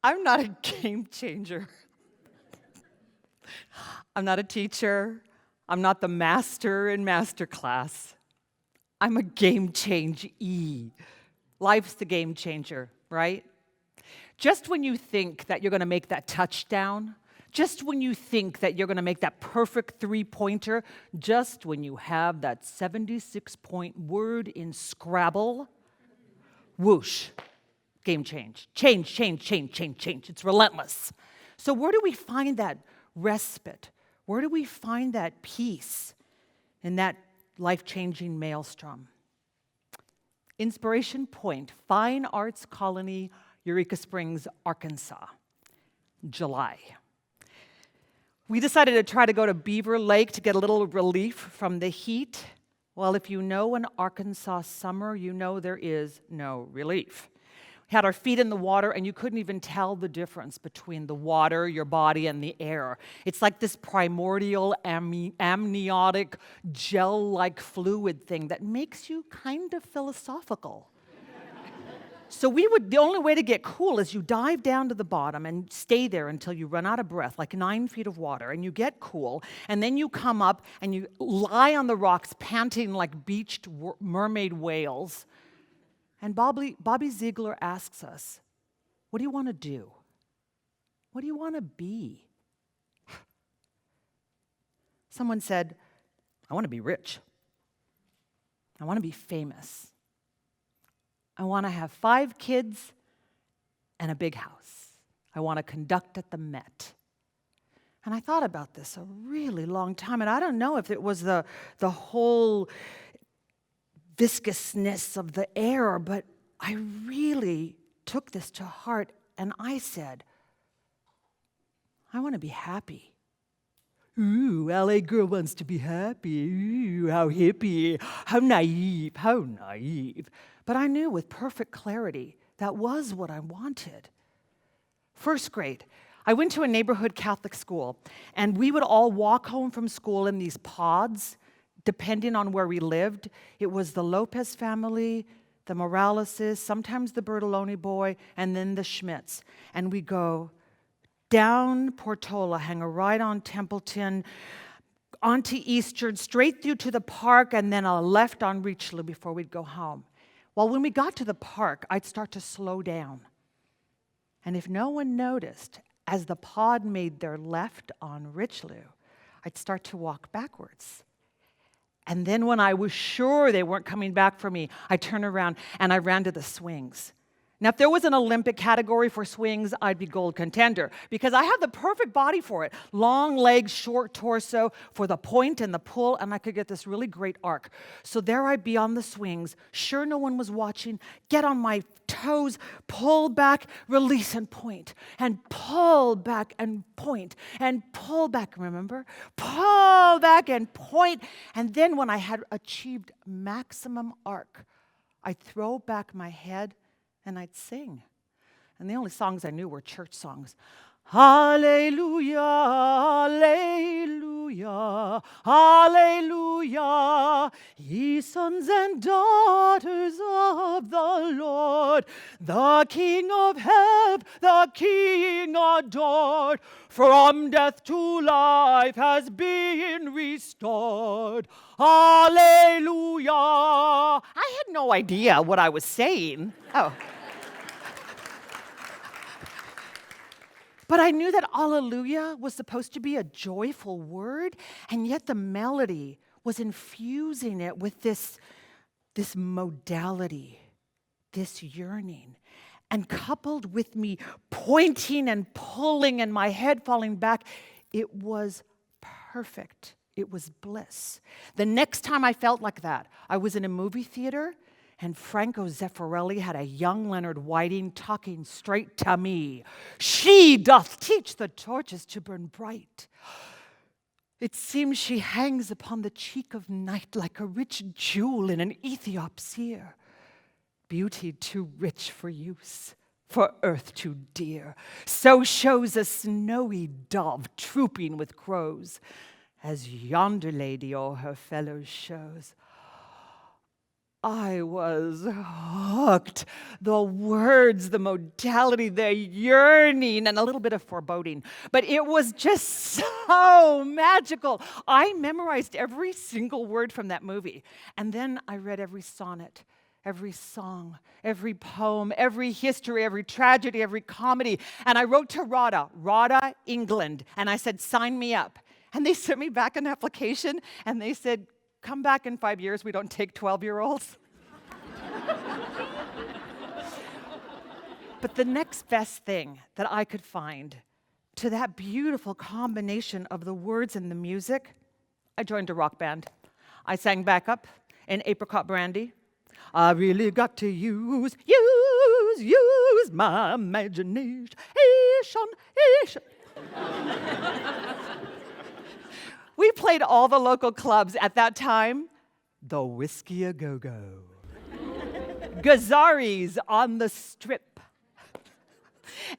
I'm not a game changer. I'm not a teacher. I'm not the master in master class. I'm a game change-y. Life's the game changer, right? Just when you think that you're going to make that touchdown, just when you think that you're going to make that perfect three-pointer, just when you have that 76-point word in Scrabble, whoosh, game change. Change, change, change, change, change. It's relentless. So where do we find that respite? Where do we find that peace in that life-changing maelstrom? Inspiration Point, Fine Arts Colony, Eureka Springs, Arkansas, July. We decided to try to go to Beaver Lake to get a little relief from the heat. Well, if you know an Arkansas summer, you know there is no relief. We had our feet in the water, and you couldn't even tell the difference between the water, your body, and the air. It's like this primordial amniotic gel-like fluid thing that makes you kind of philosophical. So the only way to get cool is you dive down to the bottom and stay there until you run out of breath, like 9 feet of water, and you get cool, and then you come up and you lie on the rocks panting like beached mermaid whales. And Bobby Ziegler asks us, what do you want to do? What do you want to be? Someone said, I want to be rich. I want to be famous. I want to have 5 kids and a big house. I want to conduct at the Met. And I thought about this a really long time, and I don't know if it was the whole viscousness of the air, but I really took this to heart, and I said, I want to be happy. Ooh, LA girl wants to be happy. Ooh, how hippie, how naive, how naive. But I knew with perfect clarity that was what I wanted. First grade, I went to a neighborhood Catholic school, and we would all walk home from school in these pods, depending on where we lived. It was the Lopez family, the Moraleses, sometimes the Bertolone boy, and then the Schmitz. And we go down Portola, hang a right on Templeton, onto Eastern, straight through to the park, and then a left on Richelieu before we'd go home. Well, when we got to the park, I'd start to slow down. And if no one noticed, as the pod made their left on Richelieu, I'd start to walk backwards. And then when I was sure they weren't coming back for me, I turned around and I ran to the swings. Now, if there was an Olympic category for swings, I'd be gold contender because I have the perfect body for it. Long legs, short torso for the point and the pull, and I could get this really great arc. So there I'd be on the swings, sure no one was watching, get on my toes, pull back, release and point, and pull back and point, and pull back, remember? Pull back and point. And then when I had achieved maximum arc, I'd throw back my head and I'd sing. And the only songs I knew were church songs. Hallelujah, hallelujah, hallelujah, ye sons and daughters of the Lord, the King of heaven, the King adored, from death to life has been restored. Hallelujah. I had no idea what I was saying. Oh. But I knew that Alleluia was supposed to be a joyful word, and yet the melody was infusing it with this modality, this yearning. And coupled with me pointing and pulling and my head falling back, it was perfect. It was bliss. The next time I felt like that, I was in a movie theater, and Franco Zeffirelli had a young Leonard Whiting talking straight to me. She doth teach the torches to burn bright. It seems she hangs upon the cheek of night like a rich jewel in an Ethiop's ear. Beauty too rich for use, for earth too dear. So shows a snowy dove trooping with crows, as yonder lady o'er her fellows shows. I was hooked. The words, the modality, the yearning, and a little bit of foreboding. But it was just so magical. I memorized every single word from that movie. And then I read every sonnet, every song, every poem, every history, every tragedy, every comedy. And I wrote to RADA, England, and I said, sign me up. And they sent me back an application, and they said, come back in 5 years, we don't take 12-year-olds. But the next best thing that I could find to that beautiful combination of the words and the music, I joined a rock band. I sang backup in Apricot Brandy. I really got to use my imagination. We played all the local clubs at that time. The Whiskey A Go-Go. Gazzari's on the Strip.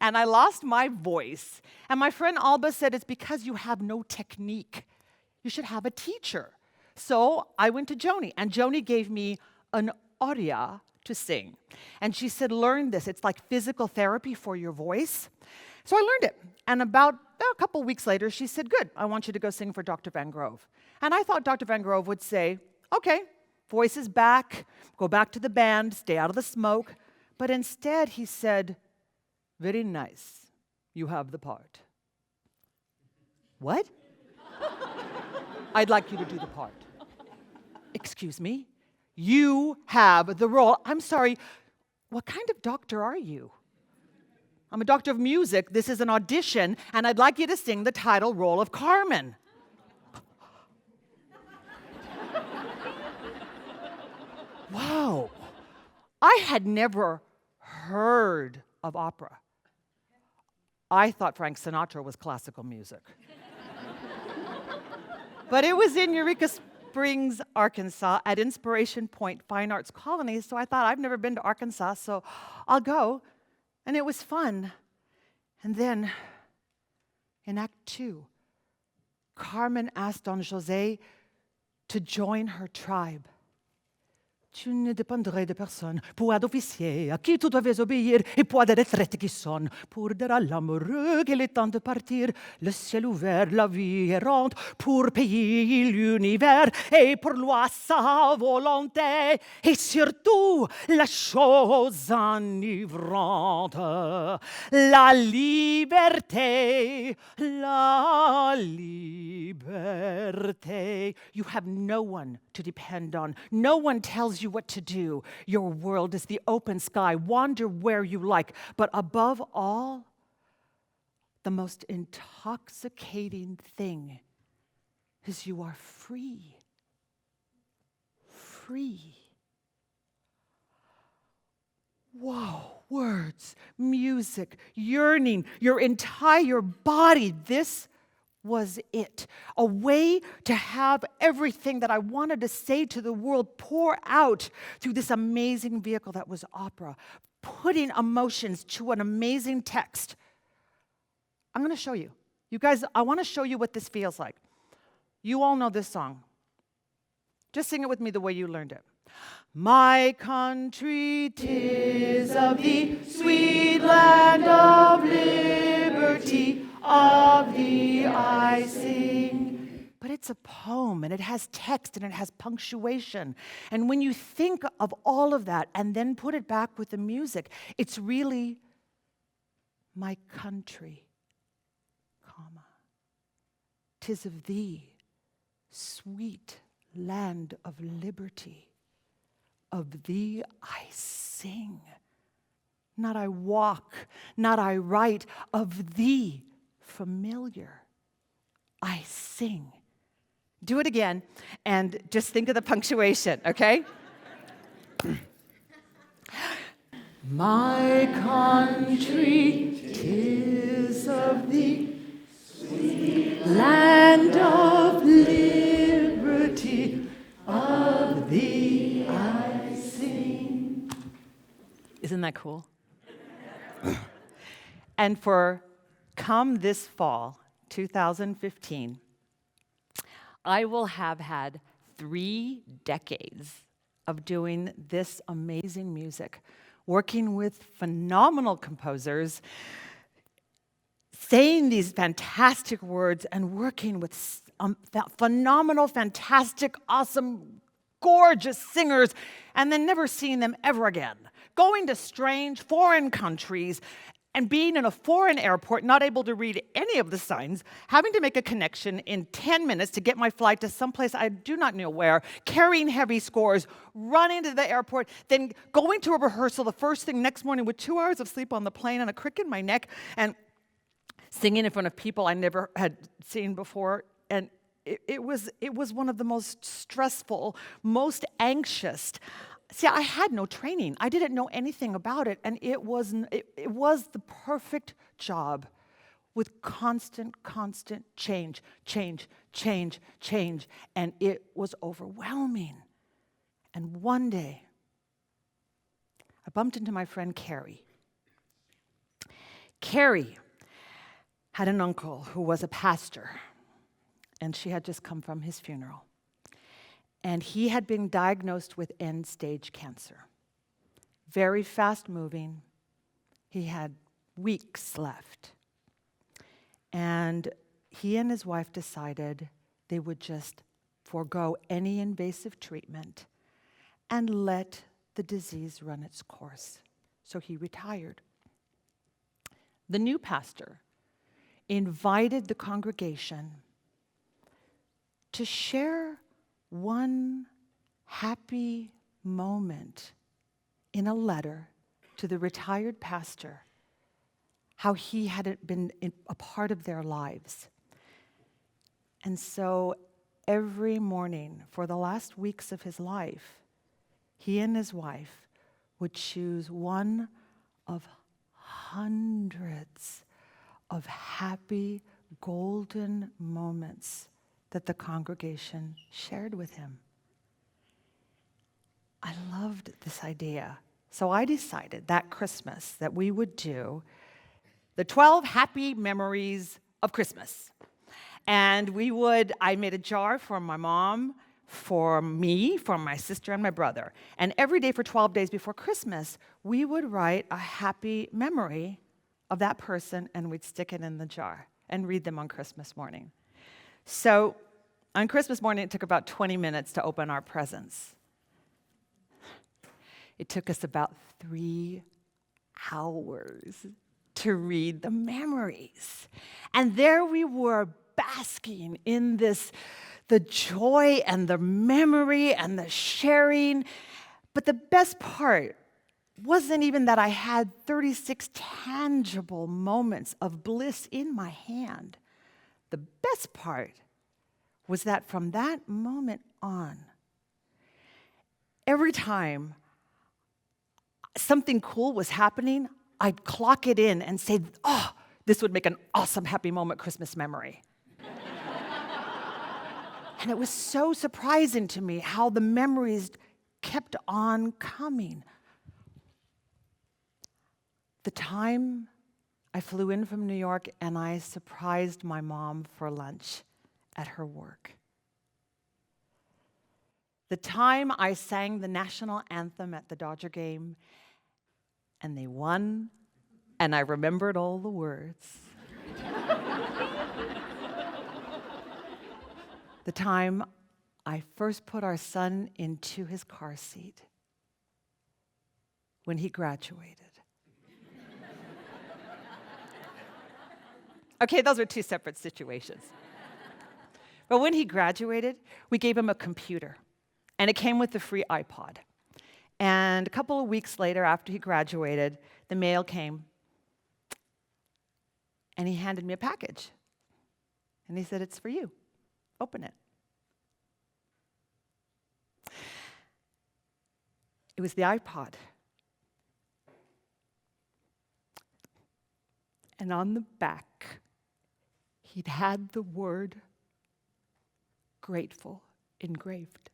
And I lost my voice. And my friend Alba said, it's because you have no technique. You should have a teacher. So I went to Joni, and Joni gave me an aria to sing. And she said, learn this. It's like physical therapy for your voice. So I learned it. And about a couple weeks later, she said, good, I want you to go sing for Dr. Van Grove. And I thought Dr. Van Grove would say, okay, voice is back, go back to the band, stay out of the smoke. But instead, he said, very nice, you have the part. What? I'd like you to do the part. Excuse me? You have the role. I'm sorry, what kind of doctor are you? I'm a doctor of music. This is an audition, and I'd like you to sing the title role of Carmen. Wow. I had never heard of opera. I thought Frank Sinatra was classical music. But it was in Eureka Springs, Arkansas, at Inspiration Point Fine Arts Colony, so I thought, I've never been to Arkansas, so I'll go. And it was fun. And then, in Act 2, Carmen asked Don José to join her tribe. Tu ne dépendrais de personne pour être officier à qui tu devais obéir et pour des retraites qui sonnent pour dire à l'amoureux qu'il est temps de partir le ciel ouvert, la vie errante pour payer l'univers et pour loi sa volonté et surtout la chose enivrante la liberté, la liberté. You have no one to depend on. No one tells you what to do. Your world is the open sky. Wander where you like. But above all, the most intoxicating thing is you are free. Free. Whoa, words, music, yearning, your entire body. This was it. A way to have everything that I wanted to say to the world pour out through this amazing vehicle that was opera, putting emotions to an amazing text. I'm going to show you. You guys, I want to show you what this feels like. You all know this song. Just sing it with me the way you learned it. My country, 'tis of thee, sweet land of liberty, of thee I sing. But it's a poem, and it has text, and it has punctuation. And when you think of all of that and then put it back with the music, it's really my country, comma. 'Tis of thee, sweet land of liberty. Of thee I sing. Not I walk, not I write, of thee familiar I sing. Do it again, and just think of the punctuation, okay? My country, 'tis of thee, sweet land of liberty, of thee I sing. Isn't that cool? And for come this fall, 2015, I will have had 3 decades of doing this amazing music, working with phenomenal composers, saying these fantastic words, and working with phenomenal, fantastic, awesome, gorgeous singers, and then never seeing them ever again. Going to strange foreign countries and being in a foreign airport, not able to read any of the signs, having to make a connection in 10 minutes to get my flight to someplace I do not know where, carrying heavy scores, running to the airport, then going to a rehearsal the first thing next morning with 2 hours of sleep on the plane and a crick in my neck, and singing in front of people I never had seen before. And it was one of the most stressful, most anxious. See, I had no training. I didn't know anything about it, and it was the perfect job with constant change, and it was overwhelming. And one day, I bumped into my friend Carrie. Carrie had an uncle who was a pastor, and she had just come from his funeral. And he had been diagnosed with end-stage cancer. Very fast-moving. He had weeks left. And he and his wife decided they would just forego any invasive treatment and let the disease run its course. So he retired. The new pastor invited the congregation to share one happy moment in a letter to the retired pastor, how he had been a part of their lives. And so every morning for the last weeks of his life, he and his wife would choose one of hundreds of happy, golden moments that the congregation shared with him. I loved this idea. So I decided that Christmas that we would do the 12 happy memories of Christmas. And I made a jar for my mom, for me, for my sister, and my brother. And every day for 12 days before Christmas, we would write a happy memory of that person, and we'd stick it in the jar and read them on Christmas morning. So on Christmas morning, it took about 20 minutes to open our presents. It took us about 3 hours to read the memories. And there we were basking in the joy and the memory and the sharing. But the best part wasn't even that I had 36 tangible moments of bliss in my hand. The best part was that from that moment on, every time something cool was happening, I'd clock it in and say, oh, this would make an awesome happy moment Christmas memory. And it was so surprising to me how the memories kept on coming. The time I flew in from New York and I surprised my mom for lunch at her work. The time I sang the national anthem at the Dodger game and they won and I remembered all the words. The time I first put our son into his car seat when he graduated. Okay, those are 2 separate situations. But when he graduated, we gave him a computer, and it came with the free iPod. And a couple of weeks later, after he graduated, the mail came, and he handed me a package. And he said, "It's for you. Open it." It was the iPod. And on the back, he'd had the word grateful engraved.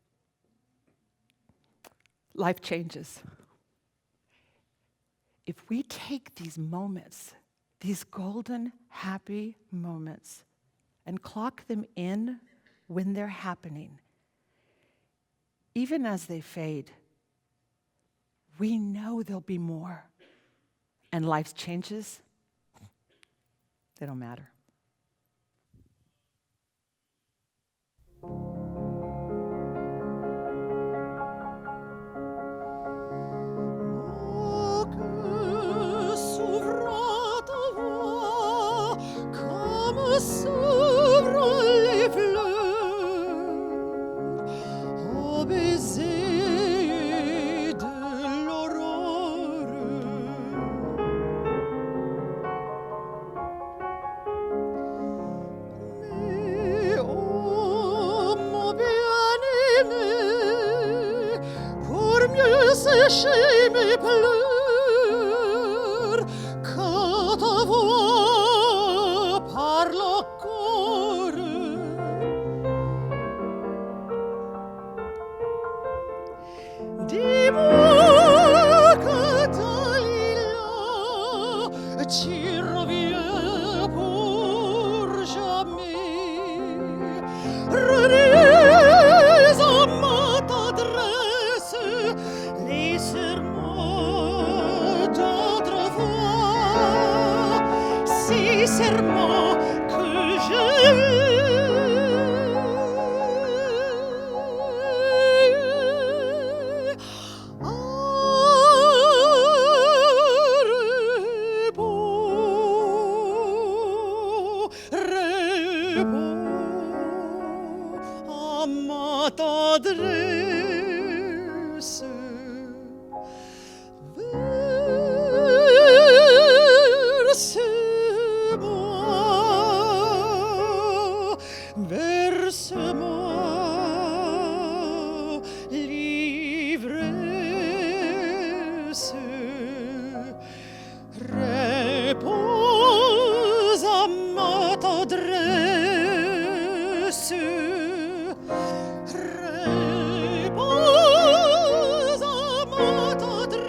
Life changes. If we take these moments, these golden, happy moments and clock them in when they're happening. Even as they fade, we know there'll be more. And life's changes, they don't matter. S'ouvrent les fleurs au baiser de l'aurore. Mais oh mon bien-aimé, pour mieux sécher mes pleurs, quand ta voix parle encore, dis-moi que Dalila, tu reviens pour jamais. Redis à ma tendresse les serments d'autrefois, ces serments que réponds à ma tendresse. Verse-moi l'ivresse, réponds à ma tendresse, réponds à ma tendresse.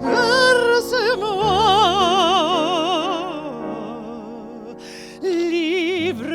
Verse-moi l'ivresse.